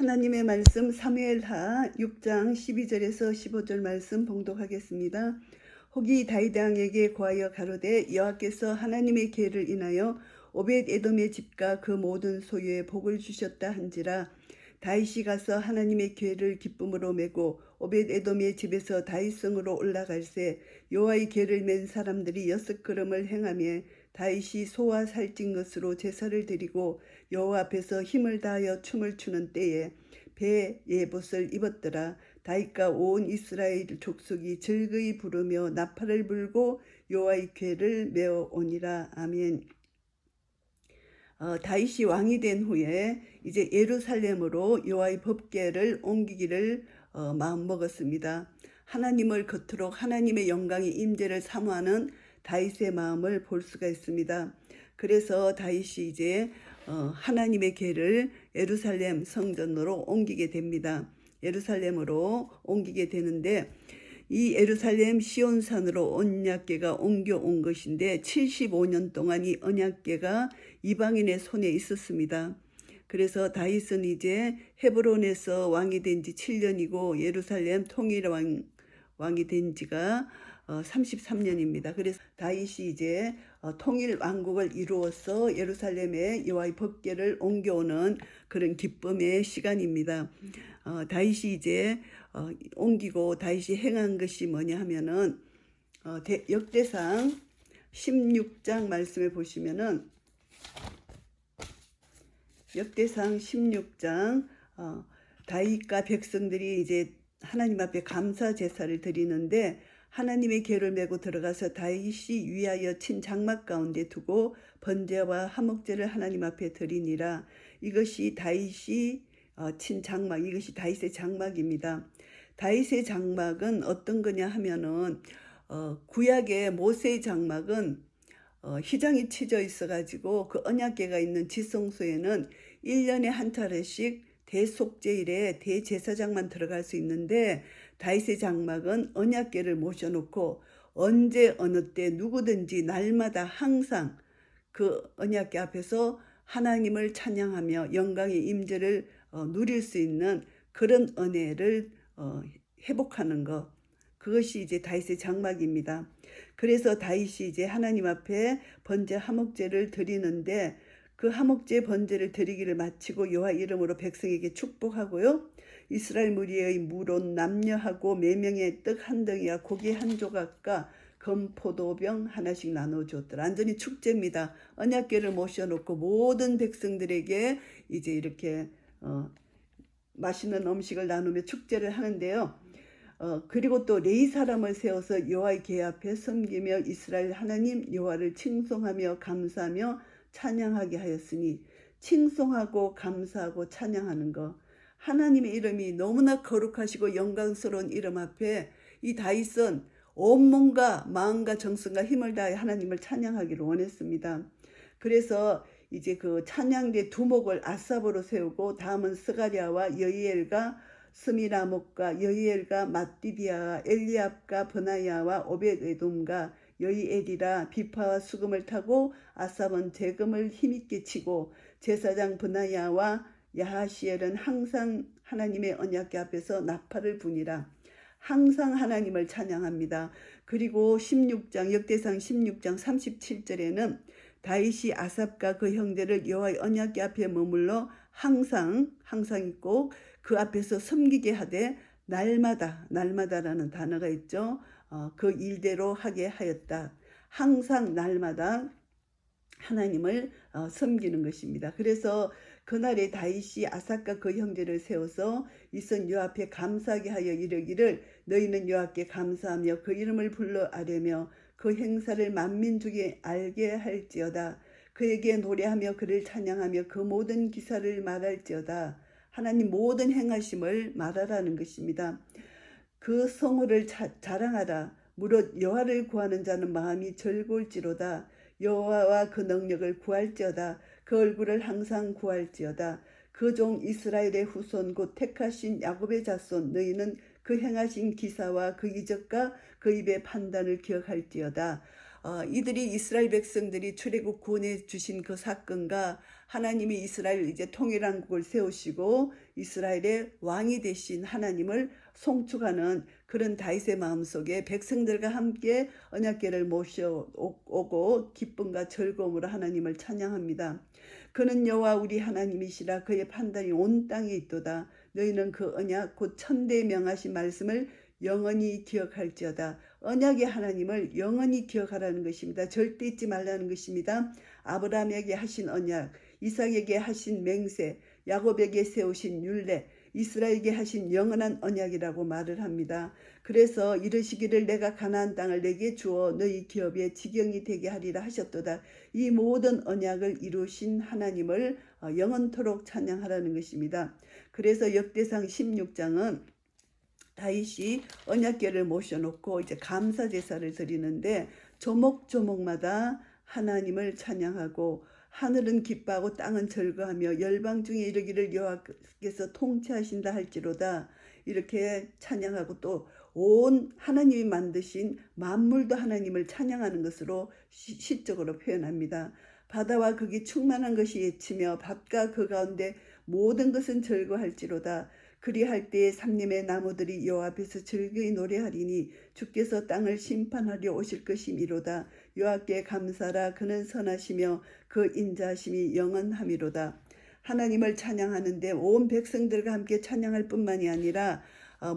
하나님의 말씀 사무엘하 6장 12절에서 15절 말씀 봉독하겠습니다. 혹이 다윗 왕에게 고하여 가로되 여호와께서 하나님의 계를 인하여 오벳에돔의 집과 그 모든 소유에 복을 주셨다 한지라. 다윗이 가서 하나님의 궤를 기쁨으로 메고 오벳에돔의 집에서 다윗성으로 올라갈새 여호와의 궤를 맨 사람들이 6걸음을 행하며 다윗이 소와 살찐 것으로 제사를 드리고 여호와 앞에서 힘을 다하여 춤을 추는 때에 배에 예봇을 입었더라. 다윗과 온 이스라엘 족속이 즐거이 부르며 나팔을 불고 여호와의 궤를 메어 오니라. 아멘. 다윗이 왕이 된 후에 이제 예루살렘으로 여호와의 법궤를 옮기기를 마음먹었습니다. 하나님을 겉으로 하나님의 영광의 임재를 사모하는 다윗의 마음을 볼 수가 있습니다. 그래서 다윗이 이제 하나님의 궤를 예루살렘 성전으로 옮기게 됩니다. 예루살렘으로 옮기게 되는데 이 예루살렘 시온산으로 언약궤가 옮겨온 것인데 75년 동안 이 언약궤가 이방인의 손에 있었습니다. 그래서 다윗은 이제 헤브론에서 왕이 된 지 7년이고 예루살렘 통일 왕이 된 지가 33년입니다. 그래서 다윗이 이제 통일 왕국을 이루어서 예루살렘에 여호와의 법궤를 옮겨오는 그런 기쁨의 시간입니다. 다윗이 이제 옮기고 다윗이 행한 것이 뭐냐 하면은 역대상 16장 말씀에 보시면은 역대상 16장 다윗과 백성들이 이제 하나님 앞에 감사 제사를 드리는데 하나님의 궤를 메고 들어가서 다윗이 위하여 친 장막 가운데 두고 번제와 화목제를 하나님 앞에 드리니라. 이것이 다윗이 친 장막, 이것이 다윗의 장막입니다. 다윗의 장막은 어떤 거냐 하면은 구약의 모세의 장막은 휘장이 치져 있어가지고 그 언약궤가 있는 지성소에는 1년에 한 차례씩 대속제일에 대제사장만 들어갈 수 있는데 다윗의 장막은 언약궤를 모셔놓고 언제 어느 때 누구든지 날마다 항상 그 언약궤 앞에서 하나님을 찬양하며 영광의 임재를 누릴 수 있는 그런 은혜를 회복하는 것, 그것이 이제 다윗의 장막입니다. 그래서 다윗이 이제 하나님 앞에 번제 화목제를 드리는데 그 화목제 번제를 드리기를 마치고 여호와 이름으로 백성에게 축복하고요. 이스라엘 무리의 물온 남녀하고 매명의 떡 한 덩이와 고기 한 조각과 검포도병 하나씩 나눠줬더라. 완전히 축제입니다. 언약궤를 모셔놓고 모든 백성들에게 이제 이렇게 맛있는 음식을 나누며 축제를 하는데요. 그리고 또 레위 사람을 세워서 여호와의 궤 앞에 섬기며 이스라엘 하나님 여호와를 칭송하며 감사하며 찬양하게 하였으니, 칭송하고 감사하고 찬양하는 것, 하나님의 이름이 너무나 거룩하시고 영광스러운 이름 앞에 이 다윗은 온몸과 마음과 정성과 힘을 다해 하나님을 찬양하기를 원했습니다. 그래서 이제 그 찬양대 두목을 아삽으로 세우고 다음은 스가랴와 여이엘과 스미라목과 여이엘과 mat디디아와 엘리압과 버나야와 오벳에돔과 여이엘이라 비파와 수금을 타고 아삽은 재금을 힘있게 치고 제사장 버나야와 야하시엘은 항상 하나님의 언약궤 앞에서 나팔을 부니라. 항상 하나님을 찬양합니다. 그리고 16장 역대상 16장 37절에는 다윗이 아삽과 그 형제를 여호와의 언약궤 앞에 머물러 항상 있고 그 앞에서 섬기게 하되 날마다라는 단어가 있죠. 그 일대로 하게 하였다. 항상 날마다 하나님을 섬기는 것입니다. 그래서 그날에 다윗이 아삽과 그 형제를 세워서 이선 여호와 앞에 감사하게 하여 이르기를 너희는 여호와께 감사하며 그 이름을 불러 아뢰며 그 행사를 만민 중에 알게 할지어다. 그에게 노래하며 그를 찬양하며 그 모든 기사를 말할지어다. 하나님 모든 행하심을 말하라는 것입니다. 그 성호를 자랑하라. 무릇 여호와를 구하는 자는 마음이 즐거울지로다. 여호와와 그 능력을 구할지어다. 그 얼굴을 항상 구할지어다. 그 종 이스라엘의 후손 곧 택하신 야곱의 자손 너희는 그 행하신 기사와 그 이적과 그 입의 판단을 기억할지어다. 이들이 이스라엘 백성들이 출애굽 구원해 주신 그 사건과 하나님이 이스라엘 이제 통일왕국을 세우시고 이스라엘의 왕이 되신 하나님을 송축하는 그런 다윗의 마음속에 백성들과 함께 언약궤를 모셔오고 기쁨과 즐거움으로 하나님을 찬양합니다. 그는 여호와 우리 하나님이시라. 그의 판단이 온 땅에 있도다. 너희는 그 언약 곧 천대에 명하신 말씀을 영원히 기억할지어다. 언약의 하나님을 영원히 기억하라는 것입니다. 절대 잊지 말라는 것입니다. 아브라함에게 하신 언약, 이삭에게 하신 맹세, 야곱에게 세우신 율례, 이스라엘에게 하신 영원한 언약이라고 말을 합니다. 그래서 이르시기를 내가 가나안 땅을 내게 주어 너희 기업의 지경이 되게 하리라 하셨도다. 이 모든 언약을 이루신 하나님을 영원토록 찬양하라는 것입니다. 그래서 역대상 16장은 다윗이 언약궤를 모셔놓고 이제 감사 제사를 드리는데 조목조목마다 하나님을 찬양하고 하늘은 기뻐하고 땅은 즐거하며 열방 중에 이르기를 여호와께서 통치하신다 할지로다. 이렇게 찬양하고 또 온 하나님이 만드신 만물도 하나님을 찬양하는 것으로 시적으로 표현합니다. 바다와 극이 충만한 것이 예치며 밭과 그 가운데 모든 것은 즐거할지로다. 그리할 때에 삼림의 나무들이 여호와 앞에서 즐거이 노래하리니 주께서 땅을 심판하려 오실 것이미로다. 여호와께 감사라. 그는 선하시며 그 인자하심이 영원함이로다. 하나님을 찬양하는데 온 백성들과 함께 찬양할 뿐만이 아니라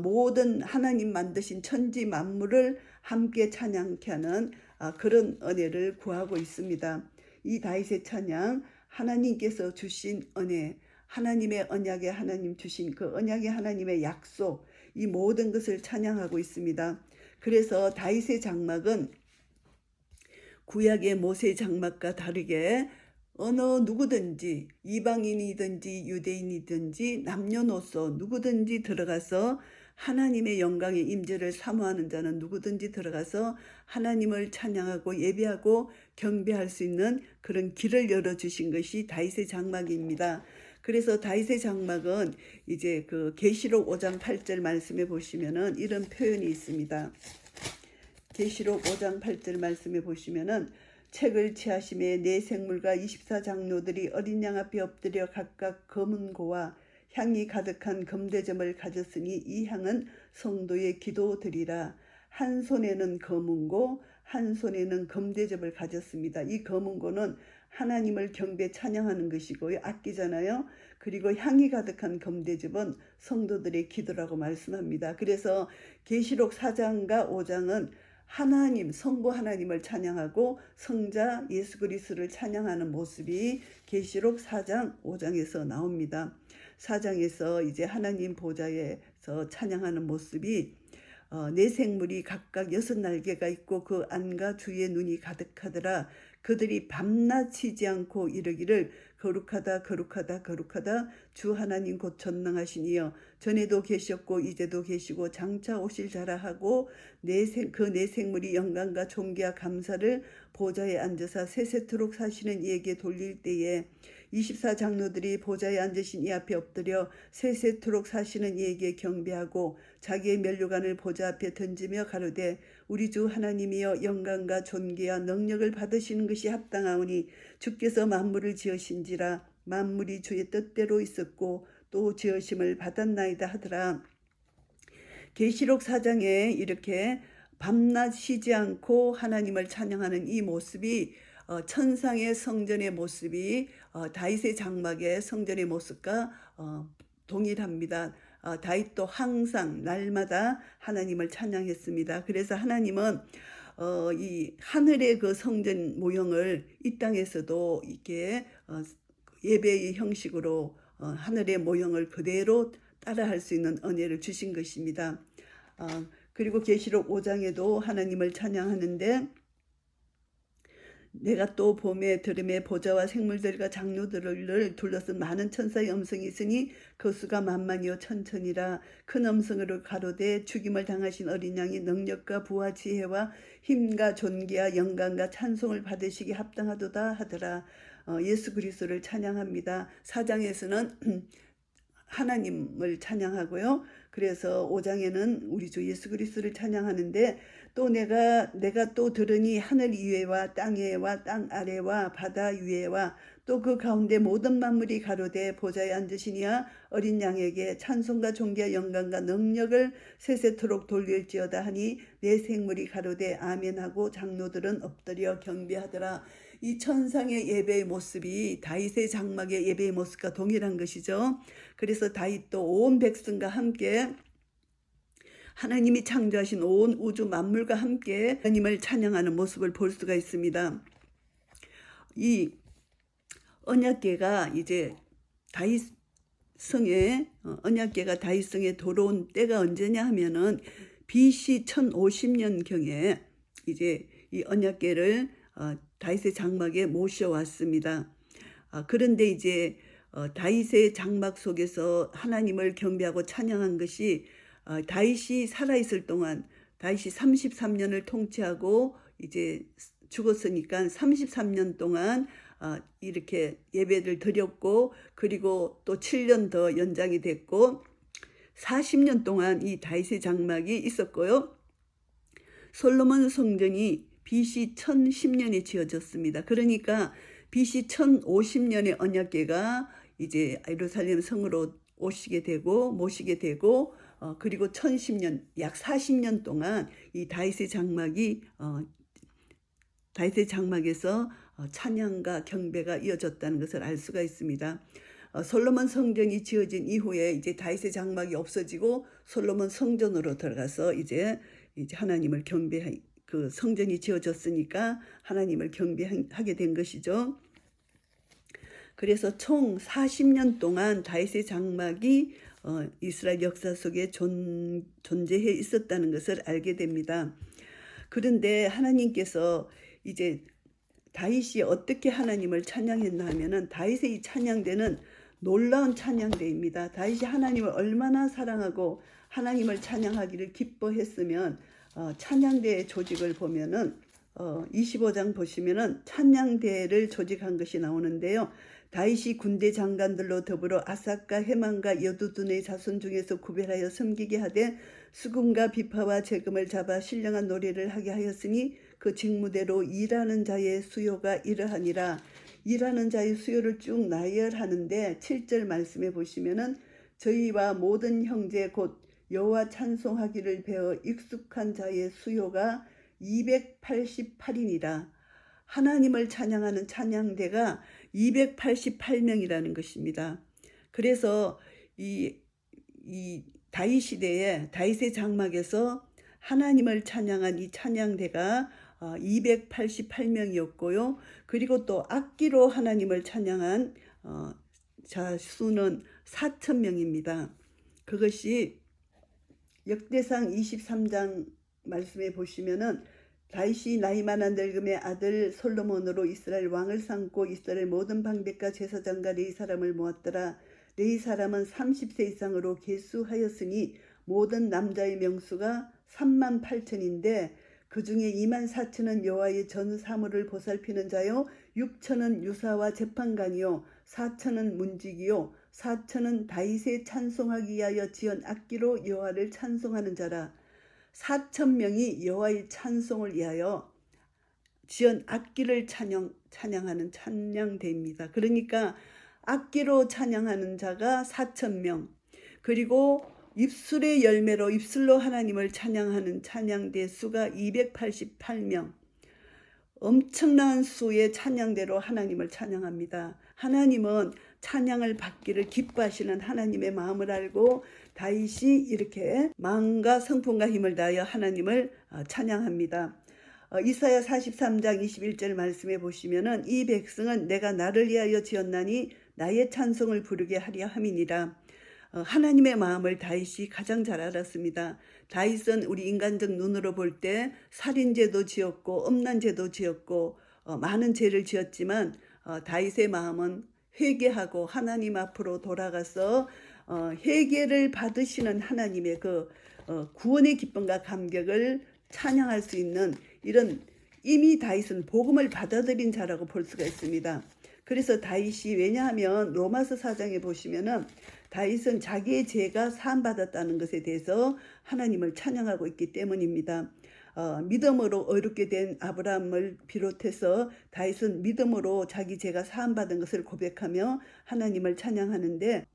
모든 하나님 만드신 천지 만물을 함께 찬양케 하는 그런 은혜를 구하고 있습니다. 이 다윗의 찬양, 하나님께서 주신 은혜, 하나님의 언약에 하나님 주신 그 언약의 하나님의 약속, 이 모든 것을 찬양하고 있습니다. 그래서 다윗의 장막은 구약의 모세 장막과 다르게 어느 누구든지 이방인이든지 유대인이든지 남녀노소 누구든지 들어가서 하나님의 영광의 임재를 사모하는 자는 누구든지 들어가서 하나님을 찬양하고 예배하고 경배할 수 있는 그런 길을 열어주신 것이 다윗의 장막입니다. 그래서 다윗의 장막은 이제 그 계시록 5장 8절 말씀에 보시면은 이런 표현이 있습니다. 계시록 5장 8절 말씀에 보시면은 책을 취하심에 네 생물과 24장로들이 어린 양 앞에 엎드려 각각 검은 고와 향이 가득한 금대접을 가졌으니 이 향은 성도의 기도드리라. 한 손에는 검은 고, 한 손에는 금대접을 가졌습니다. 이 검은 고는 하나님을 경배 찬양하는 것이고요. 악기잖아요. 그리고 향이 가득한 금대접은 성도들의 기도라고 말씀합니다. 그래서 계시록 4장과 5장은 하나님, 성부 하나님을 찬양하고 성자 예수 그리스도를 찬양하는 모습이 계시록 4장, 5장에서 나옵니다. 4장에서 이제 하나님 보좌에서 찬양하는 모습이 네 생물이 각각 6날개가 있고 그 안과 주의 눈이 가득하더라. 그들이 밤낮 쉬지 않고 이르기를 거룩하다 거룩하다 거룩하다 주 하나님 곧 전능하신 이여 전에도 계셨고 이제도 계시고 장차 오실 자라 하고 그 네 생물이 영광과 존귀와 감사를 보좌에 앉으사 세세토록 사시는 이에게 돌릴 때에 24장로들이 보좌에 앉으신 이 앞에 엎드려 세세토록 사시는 이에게 경배하고 자기의 면류관을 보좌 앞에 던지며 가로되 우리 주 하나님이여 영광과 존귀와 능력을 받으시는 것이 합당하오니 주께서 만물을 지으신지라 만물이 주의 뜻대로 있었고 또 지으심을 받았나이다 하더라. 계시록 4장에 이렇게 밤낮 쉬지 않고 하나님을 찬양하는 이 모습이 천상의 성전의 모습이 다윗의 장막의 성전의 모습과 동일합니다. 다윗도 항상 날마다 하나님을 찬양했습니다. 그래서 하나님은 이 하늘의 그 성전 모형을 이 땅에서도 이렇게 예배의 형식으로 하늘의 모형을 그대로 따라할 수 있는 은혜를 주신 것입니다. 그리고 계시록 5장에도 하나님을 찬양하는데 내가 또 봄에 들음에 보좌와 생물들과 장로들을 둘러쓴 많은 천사의 음성이 있으니 그 수가 만만이요 천천이라. 큰 음성으로 가로되 죽임을 당하신 어린 양이 능력과 부와 지혜와 힘과 존귀와 영광과 찬송을 받으시기 합당하도다 하더라. 예수 그리스도를 찬양합니다. 4장에서는 하나님을 찬양하고요. 그래서 5장에는 우리 주 예수 그리스도를 찬양하는데 또 내가 또 들으니 하늘 위에와 땅 위에와 땅 아래와 바다 위에와 또 그 가운데 모든 만물이 가로되 보좌에 앉으시니와 어린 양에게 찬송과 존귀와 영광과 능력을 세세토록 돌릴지어다 하니 내 생물이 가로되 아멘하고 장로들은 엎드려 경배하더라. 이 천상의 예배의 모습이 다윗의 장막의 예배의 모습과 동일한 것이죠. 그래서 다윗도 온 백성과 함께 하나님이 창조하신 온 우주 만물과 함께 하나님을 찬양하는 모습을 볼 수가 있습니다. 이 언약궤가 이제 다윗성에 언약궤가 다윗성에 들어온 때가 언제냐 하면은 BC 1050년경에 이제 이 언약궤를 다윗의 장막에 모셔왔습니다. 그런데 이제 다윗의 장막 속에서 하나님을 경배하고 찬양한 것이 다윗이 살아있을 동안 다윗이 33년을 통치하고 이제 죽었으니까 33년 동안 이렇게 예배를 드렸고 그리고 또 7년 더 연장이 됐고 40년 동안 이 다윗의 장막이 있었고요. 솔로몬 성전이 BC 1010년에 지어졌습니다. 그러니까 BC 1050년에 언약궤가 이제 예루살렘 성으로 모시게 되고 그리고 1010년 약 40년 동안 이 다윗의 장막에서 찬양과 경배가 이어졌다는 것을 알 수가 있습니다. 솔로몬 성전이 지어진 이후에 이제 다윗의 장막이 없어지고 솔로몬 성전으로 들어가서 이제 하나님을 그 성전이 지어졌으니까 하나님을 경배하게 된 것이죠. 그래서 총 40년 동안 다윗의 장막이 이스라엘 역사 속에 존재해 있었다는 것을 알게 됩니다. 그런데 하나님께서 이제 다윗이 어떻게 하나님을 찬양했나 하면은 다윗의 이 찬양대는 놀라운 찬양대입니다. 다윗이 하나님을 얼마나 사랑하고 하나님을 찬양하기를 기뻐했으면 찬양대의 조직을 보면은 25장 보시면은 찬양대를 조직한 것이 나오는데요. 다윗이 군대 장관들로 더불어 아삭과 헤만과 여두둔의 자손 중에서 구별하여 섬기게 하되 수금과 비파와 재금을 잡아 신령한 노래를 하게 하였으니 그 직무대로 일하는 자의 수요가 이러하니라. 일하는 자의 수요를 쭉 나열하는데 7절 말씀에 보시면은 저희와 모든 형제 곧 여호와 찬송하기를 배워 익숙한 자의 수요가 288이니라. 하나님을 찬양하는 찬양대가 288명이라는 것입니다. 그래서 이 다윗 시대에 다윗의 장막에서 하나님을 찬양한 이 찬양대가 288명이었고요. 그리고 또 악기로 하나님을 찬양한 자 수는 4,000명입니다. 그것이 역대상 23장 말씀에 보시면은 다윗이 나이 많아 늙음의 아들 솔로몬으로 이스라엘 왕을 삼고 이스라엘 모든 방백과 제사장과 레위 사람을 모았더라. 레위 사람은 30세 이상으로 계수하였으니 모든 남자의 명수가 38,000인데 그 중에 24,000은 여호와의 전 사물을 보살피는 자요 6,000은 유사와 재판관이요 4,000은 문지기요 4,000은 다윗의 찬송하기 위하여 지은 악기로 여호와를 찬송하는 자라. 4,000명이 여호와의 찬송을 위하여 지은 악기를 찬양하는 찬양대입니다. 그러니까 악기로 찬양하는 자가 4,000명, 그리고 입술의 열매로 입술로 하나님을 찬양하는 찬양대 수가 288명, 엄청난 수의 찬양대로 하나님을 찬양합니다. 하나님은 찬양을 받기를 기뻐하시는 하나님의 마음을 알고 다윗이 이렇게 마음과 성품과 힘을 다하여 하나님을 찬양합니다. 이사야 43장 21절 말씀에 보시면은 이 백성은 내가 나를 위하여 지었나니 나의 찬송을 부르게 하려 함이니라. 하나님의 마음을 다윗이 가장 잘 알았습니다. 다윗은 우리 인간적 눈으로 볼 때 살인죄도 지었고 음란죄도 지었고 많은 죄를 지었지만 다윗의 마음은 회개하고 하나님 앞으로 돌아가서 회개를 받으시는 하나님의 그 구원의 기쁨과 감격을 찬양할 수 있는 이런, 이미 다윗은 복음을 받아들인 자라고 볼 수가 있습니다. 그래서 다윗이, 왜냐하면 로마서 4장에 보시면은 다윗은 자기의 죄가 사함받았다는 것에 대해서 하나님을 찬양하고 있기 때문입니다. 믿음으로 어렵게 된 아브라함을 비롯해서 다윗은 믿음으로 자기 죄가 사함받은 것을 고백하며 하나님을 찬양하는데,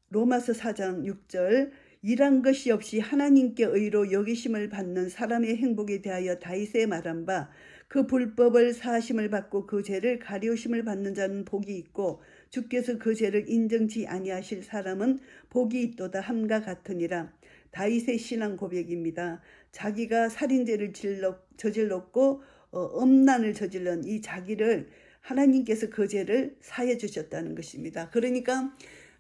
로마서 4장 6절, 일한 것이 없이 하나님께 의로 여기심을 받는 사람의 행복에 대하여 다윗의 말한 바, 그 불법을 사하심을 받고 그 죄를 가리우심을 받는 자는 복이 있고 주께서 그 죄를 인정치 아니하실 사람은 복이 있도다 함과 같으니라. 다윗의 신앙 고백입니다. 자기가 살인죄를 저질렀고 음란을 저질른 이 자기를 하나님께서 그 죄를 사해 주셨다는 것입니다. 그러니까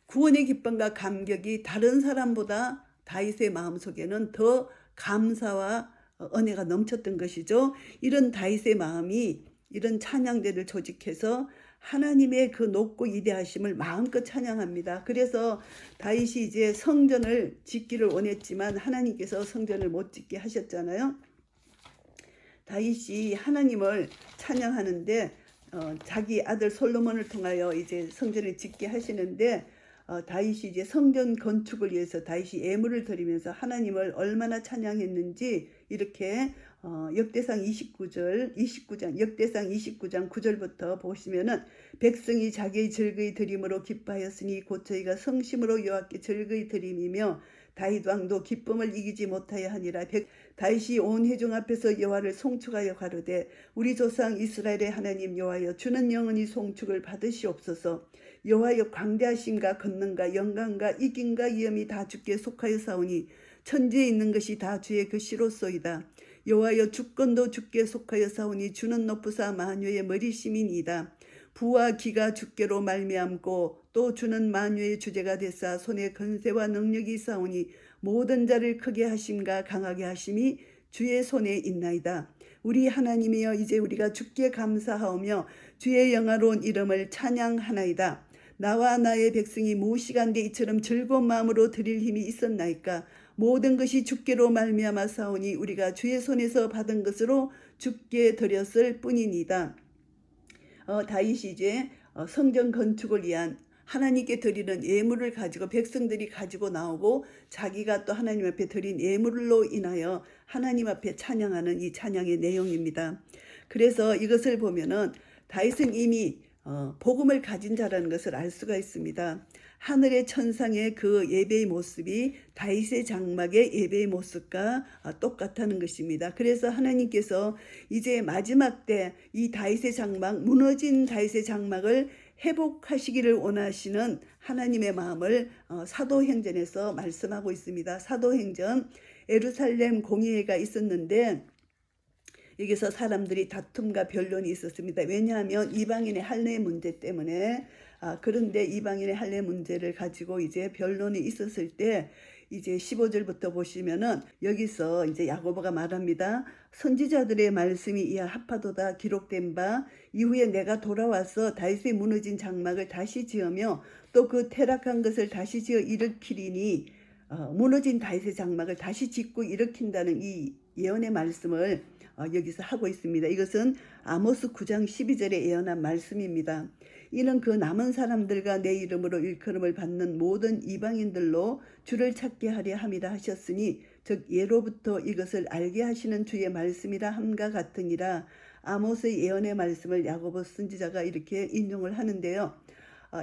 구원의 기쁨과 감격이 다른 사람보다 다윗의 마음속에는 더 감사와 은혜가 넘쳤던 것이죠. 이런 다윗의 마음이 이런 찬양대를 조직해서 하나님의 그 높고 위대하심을 마음껏 찬양합니다. 그래서 다윗이 이제 성전을 짓기를 원했지만 하나님께서 성전을 못 짓게 하셨잖아요. 다윗이 하나님을 찬양하는데 자기 아들 솔로몬을 통하여 이제 성전을 짓게 하시는데, 다윗이 이제 성전 건축을 위해서 다윗이 예물을 드리면서 하나님을 얼마나 찬양했는지 이렇게 역대상 29장 9절부터 보시면은, 백성이 자기의 즐거이 드림으로 기뻐하였으니 곧 저희가 성심으로 여호와께 즐거이 드림이며 다윗 왕도 기쁨을 이기지 못하여 하니라. 다윗이 온 회중 앞에서 여호와를 송축하여 가로되, 우리 조상 이스라엘의 하나님 여호와여, 주는 영원히 송축을 받으시옵소서. 여호와여, 광대하심과 권능과 영광과 이김과 위엄이 다 주께 속하여 사오니 천지에 있는 것이 다 주의 것이로소이다. 여호와여, 주권도 주께 속하여 사오니 주는 높으사 만유의 머리심이니이다. 부와 기가 주께로 말미암고 또 주는 만유의 주제가 되사 손에 건세와 능력이 있사오니 모든 자를 크게 하심과 강하게 하심이 주의 손에 있나이다. 우리 하나님이여, 이제 우리가 주께 감사하오며 주의 영화로운 이름을 찬양하나이다. 나와 나의 백성이 무시간대 이처럼 즐거운 마음으로 드릴 힘이 있었나이까. 모든 것이 주께로 말미암아 사오니 우리가 주의 손에서 받은 것으로 주께 드렸을 뿐이니이다. 다윗이 이제 성전 건축을 위한 하나님께 드리는 예물을 가지고 백성들이 가지고 나오고 자기가 또 하나님 앞에 드린 예물로 인하여 하나님 앞에 찬양하는 이 찬양의 내용입니다. 그래서 이것을 보면은 다윗은 이미 복음을 가진 자라는 것을 알 수가 있습니다. 하늘의 천상의 그 예배의 모습이 다윗의 장막의 예배의 모습과 똑같다는 것입니다. 그래서 하나님께서 이제 마지막 때 이 다윗의 장막, 무너진 다윗의 장막을 회복하시기를 원하시는 하나님의 마음을 사도행전에서 말씀하고 있습니다. 사도행전, 예루살렘 공의회가 있었는데 여기서 사람들이 다툼과 변론이 있었습니다. 왜냐하면 이방인의 할례 문제 때문에. 그런데 이방인의 할례 문제를 가지고 이제 변론이 있었을 때 이제 15절부터 보시면은 여기서 이제 야고보가 말합니다. 선지자들의 말씀이 이하 합하도다 기록된 바, 이후에 내가 돌아와서 다윗의 무너진 장막을 다시 지으며 또 그 퇴락한 것을 다시 지어 일으키리니, 무너진 다윗의 장막을 다시 짓고 일으킨다는 이 예언의 말씀을 여기서 하고 있습니다. 이것은 아모스 9장 12절에 예언한 말씀입니다. 이는 그 남은 사람들과 내 이름으로 일컬음을 받는 모든 이방인들로 주를 찾게 하려 함이라 하셨으니, 즉 예로부터 이것을 알게 하시는 주의 말씀이라 함과 같으니라. 아모스의 예언의 말씀을 야고보 선지자가 이렇게 인용을 하는데요.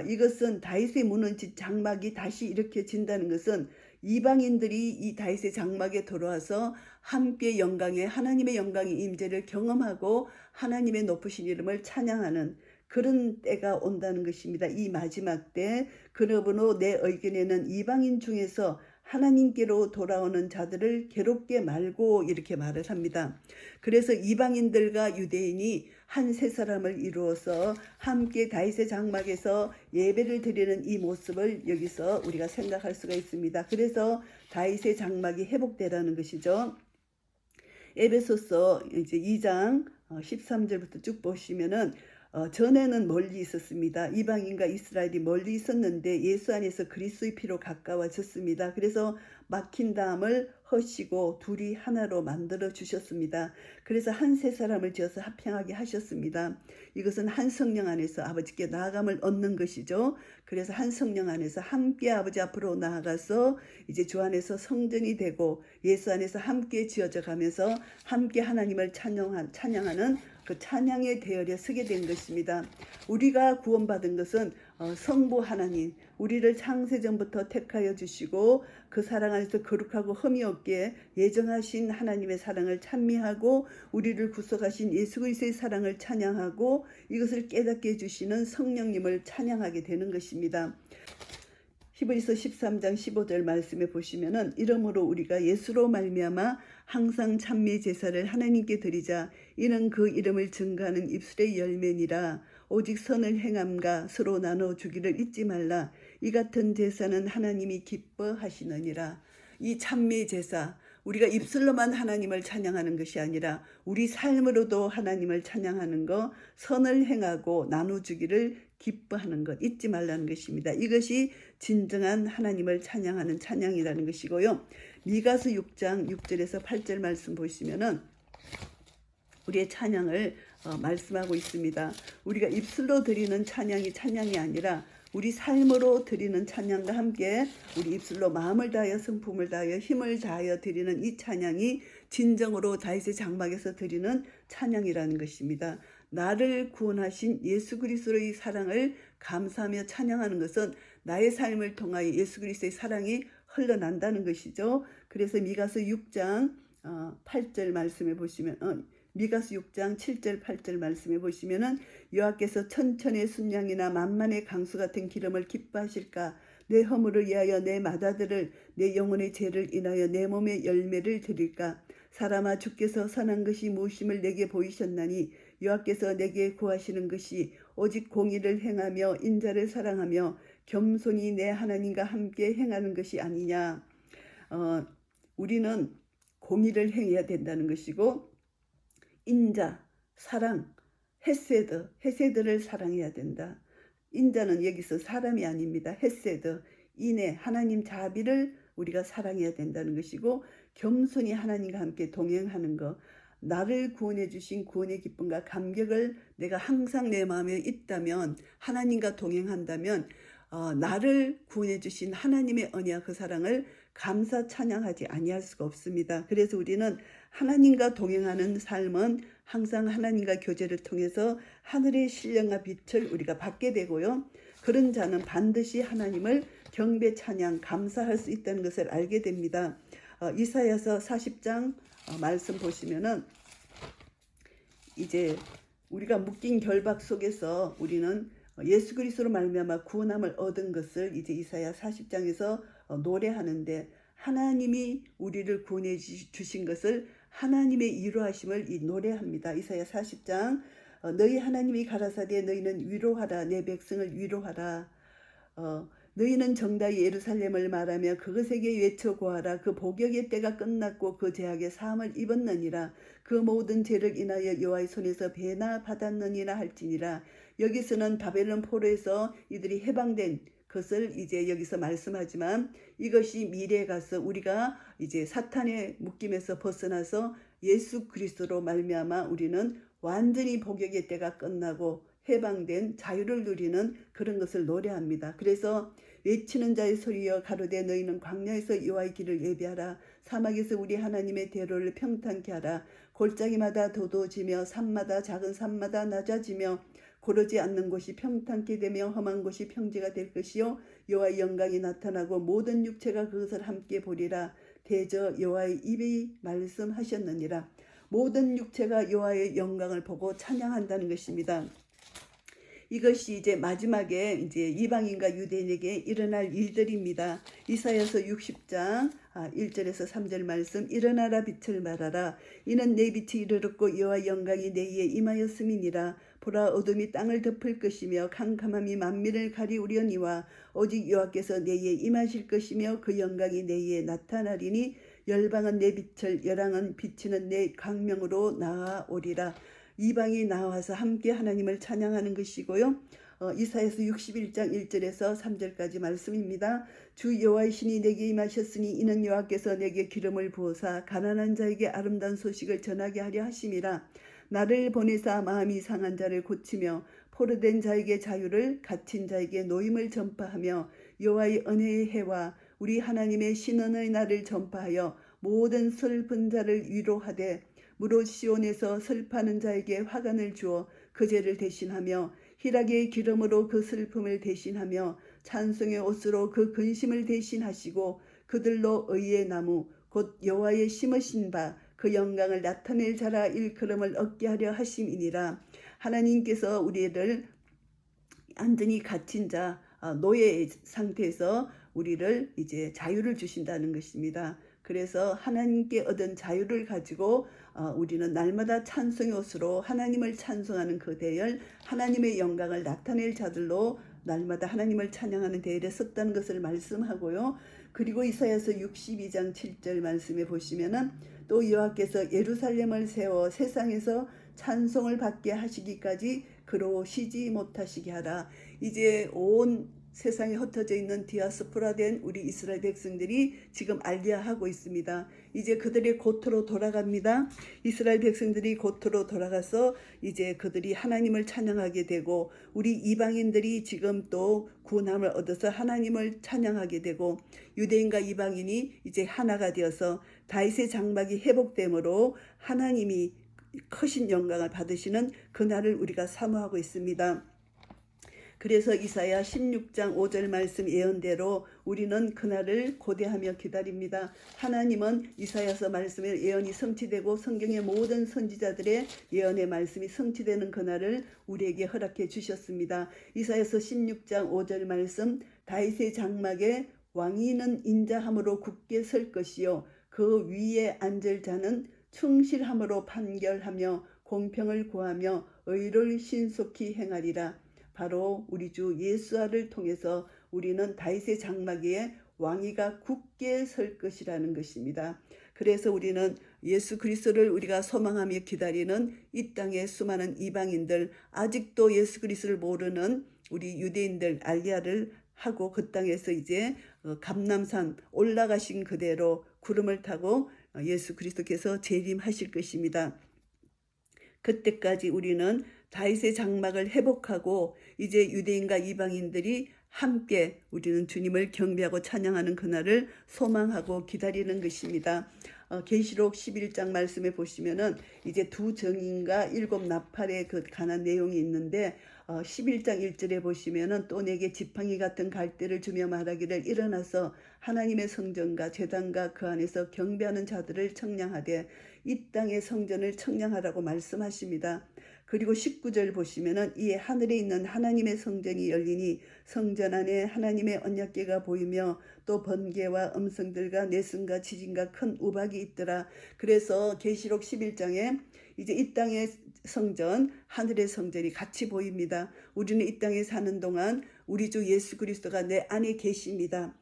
이것은 다윗의 무너진 장막이 다시 일으켜진다는 것은 이방인들이 이 다윗의 장막에 들어와서 함께 하나님의 영광의 임재를 경험하고 하나님의 높으신 이름을 찬양하는 그런 때가 온다는 것입니다. 이 마지막 때, 그러므로 내 의견에는 이방인 중에서 하나님께로 돌아오는 자들을 괴롭게 말고, 이렇게 말을 합니다. 그래서 이방인들과 유대인이 한 세 사람을 이루어서 함께 다윗의 장막에서 예배를 드리는 이 모습을 여기서 우리가 생각할 수가 있습니다. 그래서 다윗의 장막이 회복되라는 것이죠. 에베소서 이제 2장 13절부터 쭉 보시면은 전에는 멀리 있었습니다. 이방인과 이스라엘이 멀리 있었는데 예수 안에서 그리스도의 피로 가까워졌습니다. 그래서 막힌 담을 허시고 둘이 하나로 만들어 주셨습니다. 그래서 한 세 사람을 지어서 합행하게 하셨습니다. 이것은 한 성령 안에서 아버지께 나아감을 얻는 것이죠. 그래서 한 성령 안에서 함께 아버지 앞으로 나아가서 이제 주 안에서 성전이 되고 예수 안에서 함께 지어져 가면서 함께 하나님을 찬양하는 그 찬양의 대열에 서게 된 것입니다. 우리가 구원받은 것은 성부 하나님, 우리를 창세전부터 택하여 주시고 그 사랑 안에서 거룩하고 흠이 없게 예정하신 하나님의 사랑을 찬미하고 우리를 구속하신 예수 그리스도의 사랑을 찬양하고 이것을 깨닫게 해주시는 성령님을 찬양하게 되는 것입니다. 히브리서 13장 15절 말씀에 보시면은 이러므로 우리가 예수로 말미암아 항상 찬미 제사를 하나님께 드리자 이는 그 이름을 증거하는 입술의 열매니라. 오직 선을 행함과 서로 나눠 주기를 잊지 말라. 이 같은 제사는 하나님이 기뻐하시느니라. 이 찬미 제사, 우리가 입술로만 하나님을 찬양하는 것이 아니라 우리 삶으로도 하나님을 찬양하는 것, 선을 행하고 나눠주기를 기뻐하는 것 잊지 말라는 것입니다. 이것이 진정한 하나님을 찬양하는 찬양이라는 것이고요. 미가서 6장 6절에서 8절 말씀 보시면은 우리의 찬양을 말씀하고 있습니다. 우리가 입술로 드리는 찬양이 아니라 우리 삶으로 드리는 찬양과 함께 우리 입술로 마음을 다하여 성품을 다하여 힘을 다하여 드리는 이 찬양이 진정으로 다윗의 장막에서 드리는 찬양이라는 것입니다. 나를 구원하신 예수 그리스도의 사랑을 감사하며 찬양하는 것은 나의 삶을 통하여 예수 그리스도의 사랑이 흘러난다는 것이죠. 그래서 미가서 6장 8절 말씀에 보시면 미가서 6장 7절 8절 말씀에 보시면은 여호와께서 천천의 순양이나 만만의 강수 같은 기름을 기뻐하실까? 내 허물을 위하여 내 마다들을 내 영혼의 죄를 인하여 내 몸의 열매를 드릴까? 사람아 주께서 선한 것이 무엇임을 내게 보이셨나니 여호와께서 내게 구하시는 것이 오직 공의를 행하며 인자를 사랑하며 겸손히 내 하나님과 함께 행하는 것이 아니냐. 우리는 공의를 행해야 된다는 것이고 인자, 사랑, 헤세드를 사랑해야 된다. 인자는 여기서 사람이 아닙니다. 헤세드, 인애, 하나님 자비를 우리가 사랑해야 된다는 것이고 겸손히 하나님과 함께 동행하는 것, 나를 구원해 주신 구원의 기쁨과 감격을 내가 항상 내 마음에 있다면 하나님과 동행한다면 나를 구원해 주신 하나님의 언약 그 사랑을 감사 찬양하지 아니할 수가 없습니다. 그래서 우리는 하나님과 동행하는 삶은 항상 하나님과 교제를 통해서 하늘의 신령과 빛을 우리가 받게 되고요. 그런 자는 반드시 하나님을 경배 찬양 감사할 수 있다는 것을 알게 됩니다. 이사야서 40장 말씀 보시면은 이제 우리가 묶인 결박 속에서 우리는 예수 그리스도로 말미암아 구원함을 얻은 것을 이제 이사야 40장에서 노래하는데 하나님이 우리를 구원해 주신 것을 하나님의 이루하심을 노래합니다. 이사야 40장 너희 하나님이 가라사대 너희는 위로하라 내 백성을 위로하라. 너희는 정다이 예루살렘을 말하며 그것에게 외쳐 고하라. 그 복역의 때가 끝났고 그 죄악의 사함을 입었느니라. 그 모든 죄를 인하여 여호와의 손에서 배나 받았느니라 할지니라. 여기서는 바벨론 포로에서 이들이 해방된 것을 이제 여기서 말씀하지만 이것이 미래에 가서 우리가 이제 사탄의 묶임에서 벗어나서 예수 그리스도로 말미암아 우리는 완전히 복역의 때가 끝나고 해방된 자유를 누리는 그런 것을 노래합니다. 그래서 외치는 자의 소리여 가로되 너희는 광야에서 여호와의 길을 예비하라. 사막에서 우리 하나님의 대로를 평탄케 하라. 골짜기마다 도도지며 산마다 작은 산마다 낮아지며 고르지 않는 곳이 평탄케 되며 험한 곳이 평지가 될 것이요 여호와의 영광이 나타나고 모든 육체가 그것을 함께 보리라. 대저 여호와의 입이 말씀하셨느니라. 모든 육체가 여호와의 영광을 보고 찬양한다는 것입니다. 이것이 이제 마지막에 이제 이방인과 유대인에게 일어날 일들입니다. 이사야서 60장 1절에서 3절 말씀 일어나라 빛을 발하라. 이는 내 빛이 이르렀고 여호와의 영광이 내 위에 임하였음이니라. 보라 어둠이 땅을 덮을 것이며 캄캄함이 만민을 가리우려니와 오직 여호와께서 내 위에 임하실 것이며 그 영광이 내 위에 나타나리니 열방은 내 빛을 열왕은 비치는 내 광명으로 나아오리라. 이방이 나와서 함께 하나님을 찬양하는 것이고요. 이사야서 61장 1절에서 3절까지 말씀입니다. 주 여호와의 신이 내게 임하셨으니 이는 여호와께서 내게 기름을 부으사 가난한 자에게 아름다운 소식을 전하게 하려 하심이라. 나를 보내사 마음이 상한 자를 고치며 포로된 자에게 자유를, 갇힌 자에게 노임을 전파하며 여호와의 은혜의 해와 우리 하나님의 신원의 날을 전파하여 모든 슬픈 자를 위로하되 무릇 시온에서 슬퍼하는 자에게 화관을 주어 그 죄를 대신하며 희락의 기름으로 그 슬픔을 대신하며 찬송의 옷으로 그 근심을 대신하시고 그들로 의의 나무 곧 여호와의 심으신 바 그 영광을 나타낼 자라 일컬음을 얻게 하려 하심이니라. 하나님께서 우리를 완전히 갇힌 자, 노예 상태에서 우리를 이제 자유를 주신다는 것입니다. 그래서 하나님께 얻은 자유를 가지고 우리는 날마다 찬송의 옷으로 하나님을 찬송하는 그 대열, 하나님의 영광을 나타낼 자들로 날마다 하나님을 찬양하는 대열에 섰다는 것을 말씀하고요. 그리고 이사야서 62장 7절 말씀에 보시면은 또 여호와께서 예루살렘을 세워 세상에서 찬송을 받게 하시기까지 그로 쉬지 못하시게 하라. 이제 온 세상에 흩어져 있는 디아스포라 된 우리 이스라엘 백성들이 지금 알리야하고 있습니다. 이제 그들의 고토로 돌아갑니다. 이스라엘 백성들이 고토로 돌아가서 이제 그들이 하나님을 찬양하게 되고 우리 이방인들이 지금 또 구원함을 얻어서 하나님을 찬양하게 되고 유대인과 이방인이 이제 하나가 되어서 다윗의 장막이 회복됨으로 하나님이 크신 영광을 받으시는 그날을 우리가 사모하고 있습니다. 그래서 이사야 16장 5절 말씀 예언대로 우리는 그날을 고대하며 기다립니다. 하나님은 이사야서 말씀의 예언이 성취되고 성경의 모든 선지자들의 예언의 말씀이 성취되는 그날을 우리에게 허락해 주셨습니다. 이사야서 16장 5절 말씀 다윗의 장막에 왕위는 인자함으로 굳게 설 것이요 그 위에 앉을 자는 충실함으로 판결하며 공평을 구하며 의를 신속히 행하리라. 바로 우리 주 예수아를 통해서 우리는 다윗의 장막 위에 왕위가 굳게 설 것이라는 것입니다. 그래서 우리는 예수 그리스도를 우리가 소망하며 기다리는 이 땅의 수많은 이방인들, 아직도 예수 그리스도를 모르는 우리 유대인들 알리야를 하고 그 땅에서 이제 감람산 올라가신 그대로 구름을 타고 예수 그리스도께서 재림하실 것입니다. 그때까지 우리는 다윗의 장막을 회복하고 이제 유대인과 이방인들이 함께 우리는 주님을 경배하고 찬양하는 그날을 소망하고 기다리는 것입니다. 계시록 11장 말씀에 보시면은 이제 두 정인과 일곱 나팔에 그 관한 내용이 있는데 11장 1절에 보시면은 또 내게 지팡이 같은 갈대를 주며 말하기를 일어나서 하나님의 성전과 제단과 그 안에서 경배하는 자들을 청량하되 이 땅의 성전을 청량하라고 말씀하십니다. 그리고 19절 보시면은 이에 하늘에 있는 하나님의 성전이 열리니 성전 안에 하나님의 언약궤가 보이며 또 번개와 음성들과 내승과 지진과 큰 우박이 있더라. 그래서 계시록 11장에 이제 이 땅의 성전, 하늘의 성전이 같이 보입니다. 우리는 이 땅에 사는 동안 우리 주 예수 그리스도가 내 안에 계십니다.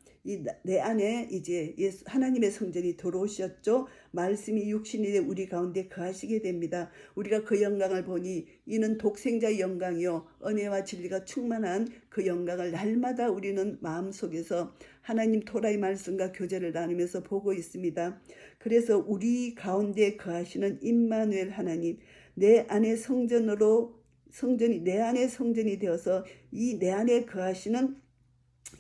내 안에 이제 예수 하나님의 성전이 들어오셨죠. 말씀이 육신이 돼 우리 가운데 거하시게 됩니다. 우리가 그 영광을 보니 이는 독생자의 영광이요 은혜와 진리가 충만한 그 영광을 날마다 우리는 마음속에서 하나님 토라의 말씀과 교제를 나누면서 보고 있습니다. 그래서 우리 가운데 거하시는 임마누엘 하나님, 내 안에 성전이 내 안에 성전이 되어서 이 내 안에 거하시는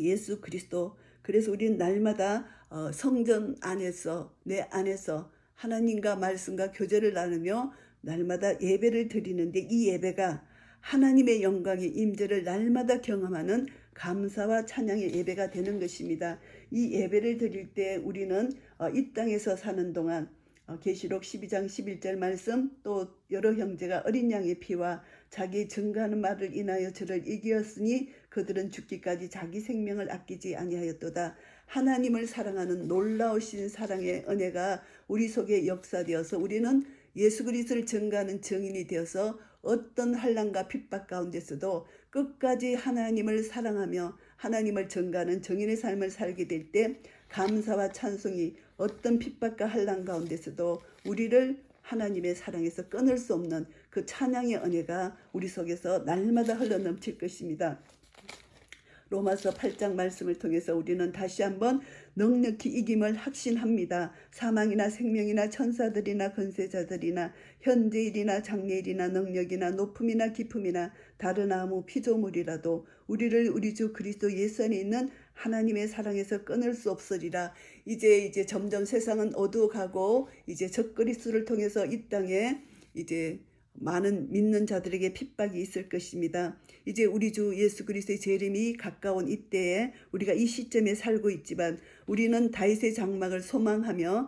예수 그리스도. 그래서 우리는 날마다 성전 안에서 내 안에서 하나님과 말씀과 교제를 나누며 날마다 예배를 드리는데 이 예배가 하나님의 영광의 임재를 날마다 경험하는 감사와 찬양의 예배가 되는 것입니다. 이 예배를 드릴 때 우리는 이 땅에서 사는 동안 계시록 12장 11절 말씀 또 여러 형제가 어린 양의 피와 자기 증거하는 말을 인하여 저를 이기었으니 그들은 죽기까지 자기 생명을 아끼지 아니하였도다. 하나님을 사랑하는 놀라우신 사랑의 은혜가 우리 속에 역사되어서 우리는 예수 그리스도를 증거하는 증인이 되어서 어떤 환난과 핍박 가운데서도 끝까지 하나님을 사랑하며 하나님을 증거하는 증인의 삶을 살게 될 때 감사와 찬송이 어떤 핍박과 환난 가운데서도 우리를 하나님의 사랑에서 끊을 수 없는 그 찬양의 은혜가 우리 속에서 날마다 흘러넘칠 것입니다. 로마서 8장 말씀을 통해서 우리는 다시 한번 넉넉히 이김을 확신합니다. 사망이나 생명이나 천사들이나 권세자들이나 현재일이나 장래일이나 능력이나 높음이나 깊음이나 다른 아무 피조물이라도 우리를 우리 주 그리스도 예수 안에 있는 하나님의 사랑에서 끊을 수 없으리라. 이제 점점 세상은 어두워가고 이제 적그리스도를 통해서 이 땅에 이제 많은 믿는 자들에게 핍박이 있을 것입니다. 이제 우리 주 예수 그리스도의 재림이 가까운 이때에 우리가 이 시점에 살고 있지만 우리는 다윗의 장막을 소망하며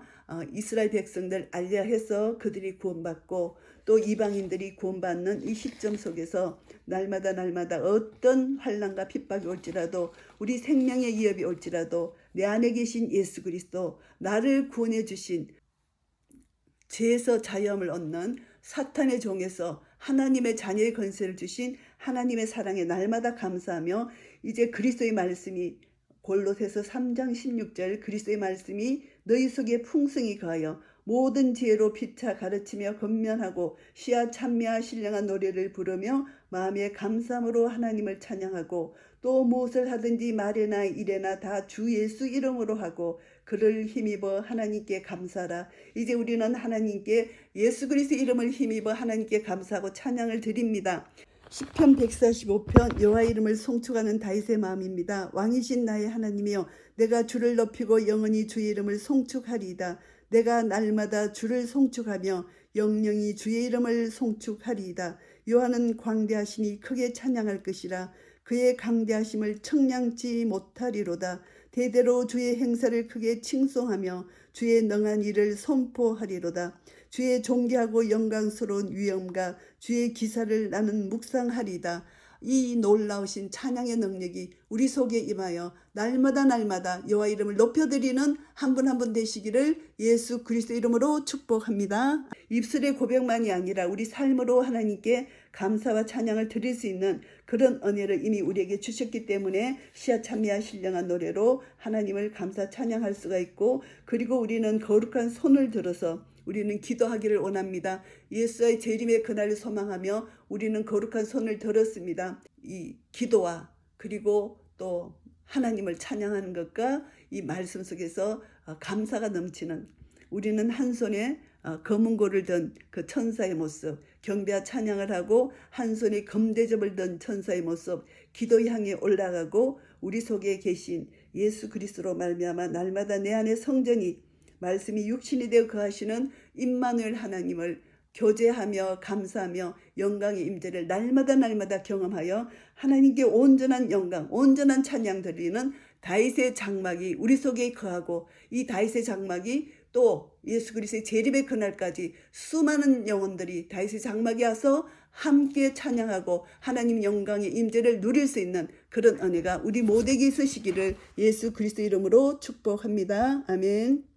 이스라엘 백성들 알려해서 그들이 구원받고 또 이방인들이 구원받는 이 시점 속에서 날마다 어떤 환난과 핍박이 올지라도 우리 생명의 위협이 올지라도 내 안에 계신 예수 그리스도 나를 구원해 주신 죄에서 자유함을 얻는 사탄의 종에서 하나님의 자녀의 권세를 주신 하나님의 사랑에 날마다 감사하며 이제 그리스도의 말씀이 골로새서 3장 16절 그리스도의 말씀이 너희 속에 풍성히 거하여 모든 지혜로 피차 가르치며 권면하고 시야 찬미와 신령한 노래를 부르며 마음에 감사함으로 하나님을 찬양하고 또 무엇을 하든지 말에나 일에나 다 주 예수 이름으로 하고 그를 힘입어 하나님께 감사하라. 이제 우리는 하나님께 예수 그리스도 이름을 힘입어 하나님께 감사하고 찬양을 드립니다. 시편 145편 여호와 이름을 송축하는 다윗의 마음입니다. 왕이신 나의 하나님이여 내가 주를 높이고 영원히 주의 이름을 송축하리이다. 내가 날마다 주를 송축하며 영영이 주의 이름을 송축하리이다. 여호와는 광대하시니 크게 찬양할 것이라. 그의 강대하심을 청량치 못하리로다. 대대로 주의 행사를 크게 칭송하며 주의 능한 일을 선포하리로다. 주의 존귀하고 영광스러운 위엄과 주의 기사를 나는 묵상하리다. 이 놀라우신 찬양의 능력이 우리 속에 임하여 날마다 여호와 이름을 높여드리는 한 분 한 분 되시기를 예수 그리스도 이름으로 축복합니다. 입술의 고백만이 아니라 우리 삶으로 하나님께 감사와 찬양을 드릴 수 있는 그런 은혜를 이미 우리에게 주셨기 때문에 시야 찬미와 신령한 노래로 하나님을 감사 찬양할 수가 있고, 그리고 우리는 거룩한 손을 들어서 우리는 기도하기를 원합니다. 예수의 재림의 그날을 소망하며 우리는 거룩한 손을 들었습니다. 이 기도와 그리고 또 하나님을 찬양하는 것과 이 말씀 속에서 감사가 넘치는, 우리는 한 손에 검은고를 든 그 천사의 모습, 경배와 찬양을 하고 한 손에 검대접을 든 천사의 모습, 기도 향해 올라가고 우리 속에 계신 예수 그리스도로 말미암아 날마다 내 안에 성전이 말씀이 육신이 되어 거하시는 임마누엘 하나님을 교제하며 감사하며 영광의 임재를 날마다 경험하여 하나님께 온전한 영광, 온전한 찬양 드리는 다윗의 장막이 우리 속에 거하고, 이 다윗의 장막이 또 예수 그리스도의 재림의 그날까지 수많은 영혼들이 다윗의 장막에 와서 함께 찬양하고 하나님 영광의 임재를 누릴 수 있는 그런 은혜가 우리 모두에게 있으시기를 예수 그리스도 이름으로 축복합니다. 아멘.